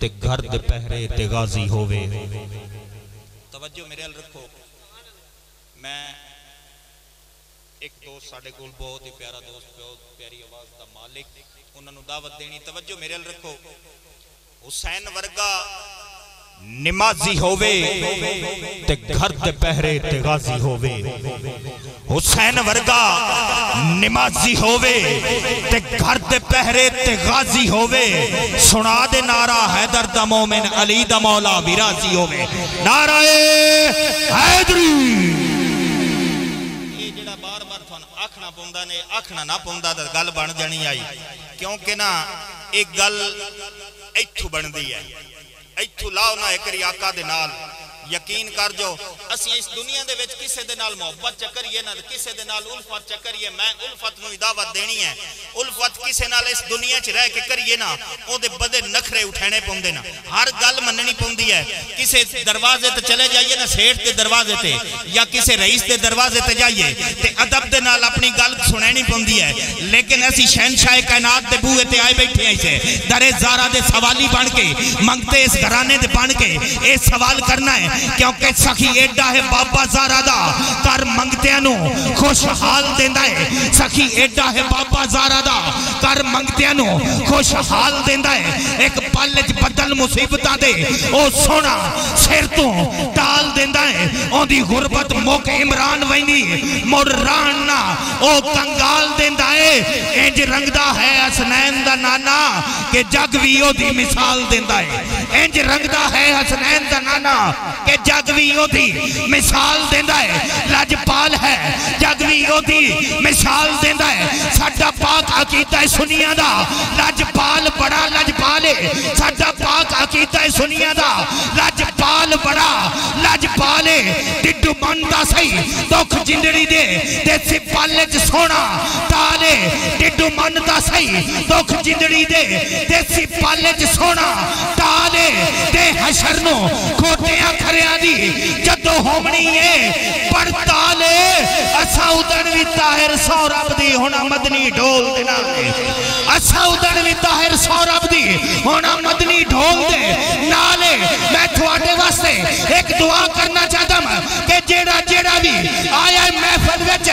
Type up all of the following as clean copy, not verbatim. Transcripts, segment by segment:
تے گھر دے پہرے تے غازی ہووے. توجہ میرے ال رکھو. میں ایک دوست ساڑھے گول بہت ہی پیارا دوست بہت پیاری آواز دا مالک انہوں نے دعوت دینی. توجہ میرے ال رکھو. حسین ورگا نمازی ہووے تے گھر دے پہرے تے غازی ہووے. حسین ورگا نمازی ہووے تے گھر دے پہرے تے غازی ہووے. سنا دے نعرہ حیدر دا مومن علی دا مولا بھی راضی ہووے. نعرہ حیدری. یہ جڑا بار بار تھون آکھنا پوندا نے آکھنا نہ پوندا تے گل بن جانی آئی. کیونکہ نا ایک گل ایتھو بن دی ہے. ایتھو لاؤ نا ایک ریاکہ دے نال یقین کر جو اسی اس دنیا دے وچ کسے دے نال محبت چکریے نا کسے دے نال الفت چکریے. میں الفت نو دعوت دینی ہے. الفت کسے نال اس دنیا چ رہ کے کریے نا او دے بدے نخرے اٹھانے پوندے نا. ہر گل مننی پوندی ہے. کسے دروازے تے چلے جائیے نا سیٹھ دے دروازے تے یا کسے رئیس دے دروازے تے جائیے تے ادب دے نال اپنی گل سنینی پوندی ہے. لیکن ایسی شہنشاہ کائنات دے بوئے تے آئے بیٹھے ہیں سے در زارہ دے سوالی بن کے منگتے اس گھرانے دے بن کے اے سوال کرنا ہے. کیونکہ سخی ایڈا ہے بابا زارہ دا کر منگتیانو خوشحال دیندہ ہے. سخی ایڈا ہے بابا زارہ دا کر منگتیانو خوشحال دیندہ ہے. ایک پالج بدل مصیبتہ دے او سونا سیر تو ٹال دیندہ ہے. اون دی غربت موقع عمران وینی مراننا او کنگال دیندہ ہے. انج رنگدہ ہے حسنین دا نانا کہ جگویوں دی مثال دیندہ ہے. انج رنگدہ ہے حسنین دا نانا کہ جگویوں دی مثال دیندہ ہے. لجپال ہے جگویوں دی مثال دیندہ ہے. ساڈا پاک عقیدہ سنیاں دا لجپال بڑا لجپال ہے. ساڈا پاک عقیدہ سنیاں دا لجپال بڑا لجپال ہے. ڈڈو مندا سی دکھ جندڑی دے دیسی پالج سونا تالے. ڈڈو مندا سی دکھ جندڑی دے دیسی پالج سونا تالے. دے حشر نو کھوٹیاں کھریاں دی جدو ہومنی ہے پڑتالے. اسا ادن وی طاہر سورب دی ہونا مدنی ڈھول دینا دے. اسا ادن وی طاہر سورب دی ہونا مدنی ڈھول دے نالے. میں تھوڑے واسطے ایک دعا کرنا چاہتا ہوں کہ جیڑا بھی آیا محفل وچ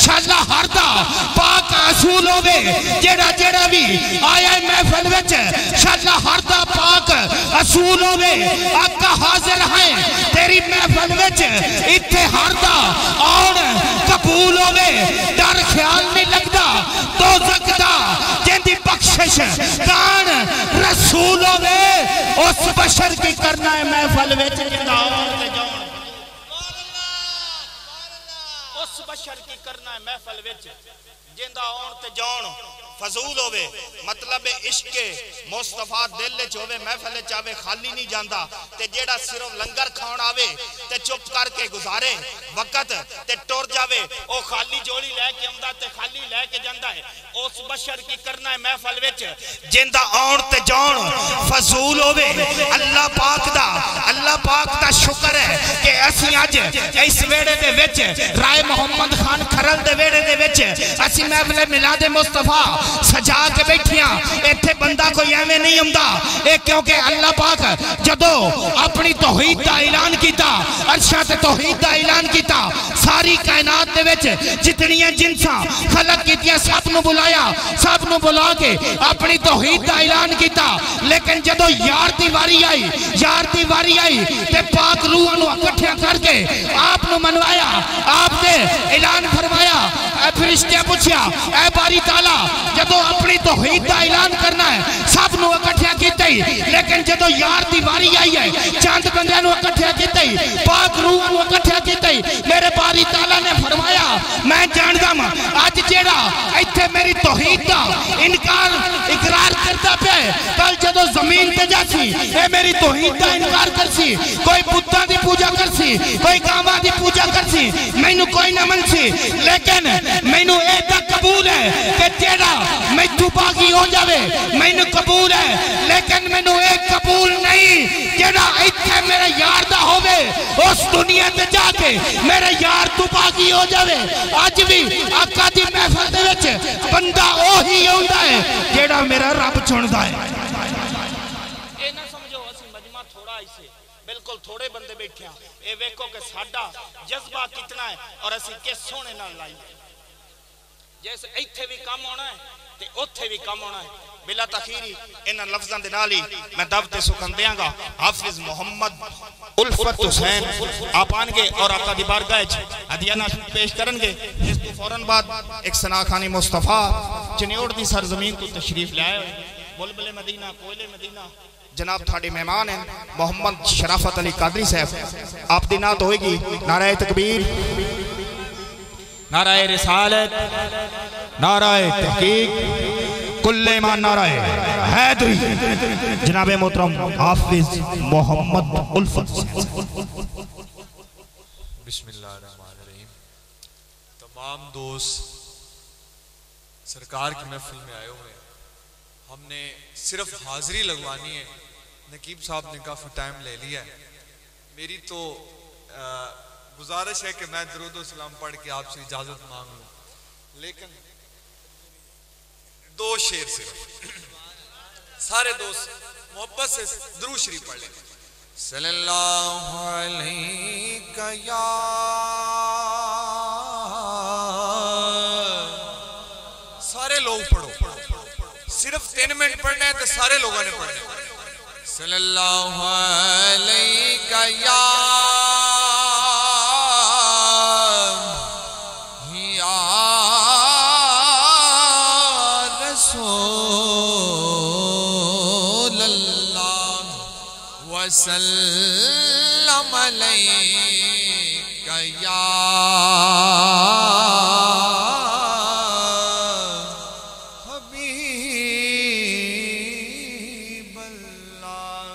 شاءاللہ ہر دا پاک اصول ہوئے. جیڑا بھی آیا محفل وچ شاءاللہ ہر دا پاک اصول ہوئے. آقا حاضر ہیں تیری محفل وچ اتھے ہر دا اور قبول ہوئے. ڈر خیال نہیں لگدا دوزخ دا جن دی بخشش کان رسول ہوئے. اس بشر کی کرنا ہے محفل وچ جندہ اور تے جان. اس بشر کی کرنا ہے محفل وچ جندہ اور تے جان فضول ہوئے. مطلب عشق مصطفیٰ دل چوے محفل چاوے خالی نہیں جاندہ. تے جیڑا صرف لنگر کھاؤن آوے تے چپ کر کے گزارے وقت تے ٹور جاوے او خالی جوڑی لے کے امدہ تے خالی لے کے جاندہ ہے. اس بشر کی کرنا ہے محفل وچ جندہ اور تے جان فضول ہوئے. اللہ پاک دا شکر ہے کہ اسی آج اس ویڑے دے وچ رائے محمد خان کھرل دے ویڑے دے وچ اسی محفل ملاد مصطفیٰ سجا کے بیٹھیاں. ایتھے بندہ کوئی ایویں نہیں امدہ اے کیونکہ اللہ پاک جدو اپنی توحید دا اعلان کیتا عرشات توحید دا اعلان کیتا ساری کائنات دے وچ جتنیاں جنساں خلق کیتیاں سب نو بلایا. سب نو بلا کے اپنی توحید دا اعلان کیتا. لیکن جدو یار دی واری آئی تے پاک روح نو اکٹھیا کر کے آپ نو منوایا. آپ نے اعلان فرمایا. اے فرشتیاں پوچھیا اے باری تعالیٰ جدو اپنی توحید دا اعلان کرنا ہے سب نو اکٹھیا کیتے ہی. لیکن جدو یار دی واری آئی ہے چاند بندے نو اکٹھیا کیتے ہی پاک روح نو اکٹھیا کیتے ہی. میرے باری تعالیٰ نے فرمایا میں جاندہ ماں آج جیڑا ایتھے میری توحید دا انکار اقرار کرتا پہ کل جدو زمین تے جا سی اے میری توحید دا انکار کر سی. کوئی بُدھا دی پوجا کر سی کوئی گاما دی پوجا کر سی میں نو کوئی نہ من سی. لیکن میں نو ایدہ قبول ہے کہ جیڑا میں تو باقی ہو جاوے میں نو قبول ہے. لیکن میں نو ایک قبول نہیں جیڑا ایتھے میرے یار دا ہووے اس دنیا تے جا کے میرے یار تو باقی ہو جاوے. آج بھی آقا دی محفل دے وچ بندہ اوہی ہوندہ ہے جیڑا میرا رب چندہ ہے. اے نہ سمجھو بارگاہ سے بالکل تھوڑے بندے بیٹھے ہیں اے ویکھو کہ ساڈا جذبہ کتنا ہے اور اسی کس سونے نال لائی جیسے ایتھے بھی کام ہونا ہے تے اوتھے بھی کام ہونا ہے بلا تاخیری انہاں لفظاں دے نال ہی میں دعوت سخن دیاں گا حافظ محمد الفت حسین آپ آن گے اور آقا دی بارگاہ وچ ہدیہ ناشد پیش کرن گے اس تو فوراً بعد ایک ثناخانی مصطفیٰ چنیوڑ دی سرزمین تو تشریف لائے ہوئے بلبل مدینہ کوئلے مدینہ جناب تھاڑی مہمان ہیں محمد شرافت علی قادری صاحب آپ دی نعت ہوئے گی نعرہ تکبیر نعرہ رسالت نعرہ تحقیق کل ایمان نعرہ حیدری جناب محترم حافظ محمد الفت بسم اللہ الرحمن الرحیم تمام دوست سرکار کی محفل میں آئے ہوئے ہیں ہم نے صرف حاضری لگوانی ہے نقیب صاحب نے کافی ٹائم لے لیا ہے میری تو گزارش ہے کہ میں درود و سلام پڑھ کے آپ سے اجازت مانگ لوں لیکن دو شعر صرف سارے دوست محبت سے درود شریف پڑھ لیں صلی اللہ علیہ یا سارے لوگ پڑھو صرف 3 منٹ پڑھنا ہے تو سارے لوگوں نے پڑھنا ہے صلی اللہ علیہ یا وسلم علیکہ یا حبیب اللہ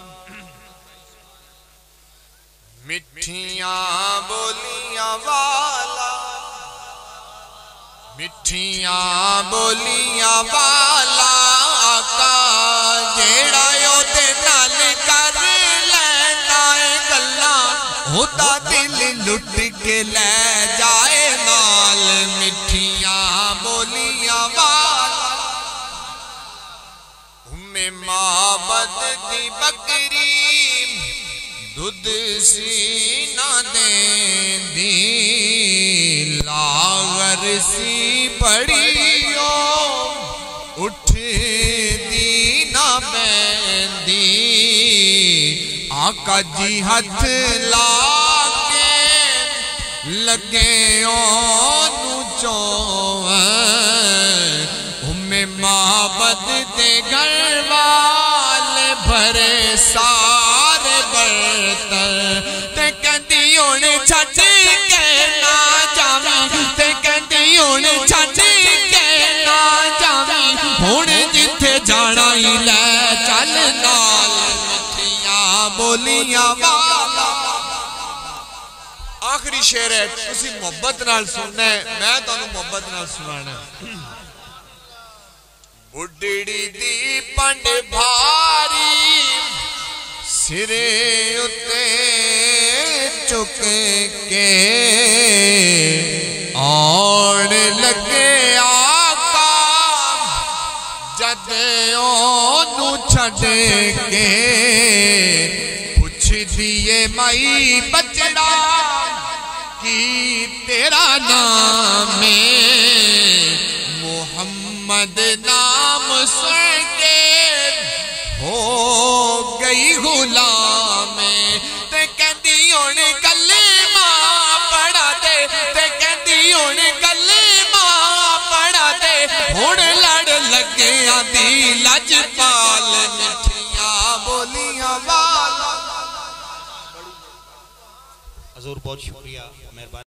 مٹھیاں بولیاں والا مٹھیاں بولیاں والا آقا جیڑا یو دے نال کر ہوتا دل لٹ کے لے جائے نال مٹھیاں بولیاں والا معبد دی بکری دودھ سینہ دیں دی لاغر سی پڑیو اٹھ دی نہ بیندی آقا جی ہاتھ لا کے لگے اونو چوئیں معبد دے گھر والے بھرے سارے برتن تے کہندی ہن چھٹ کے نہ جاویں تے کہندی ہن چھٹ کے نہ جاویں ہن جتھے جانا ہی لے چل نال بولیاں والا آخری شعر ہے تسی محبت نال سننا ہے میں تانوں محبت نال سنانا ہے بڈڑی دی پنڈ بھاری سرے اتے چک کے آن لگے آقا جد اونو چھڑ کے پوچھ دیئے مائی بچڑا کی تیرا نام ہے محمد نام سن کے ہو گئی غلام تے کہندی ہن کلمہ پڑھا دے تے کہندی ہن کلمہ پڑھا دے ہن لڑ لگے آدھی لجپال مٹھیاں بولیاں والا حضور بہت شکریہ مہربانی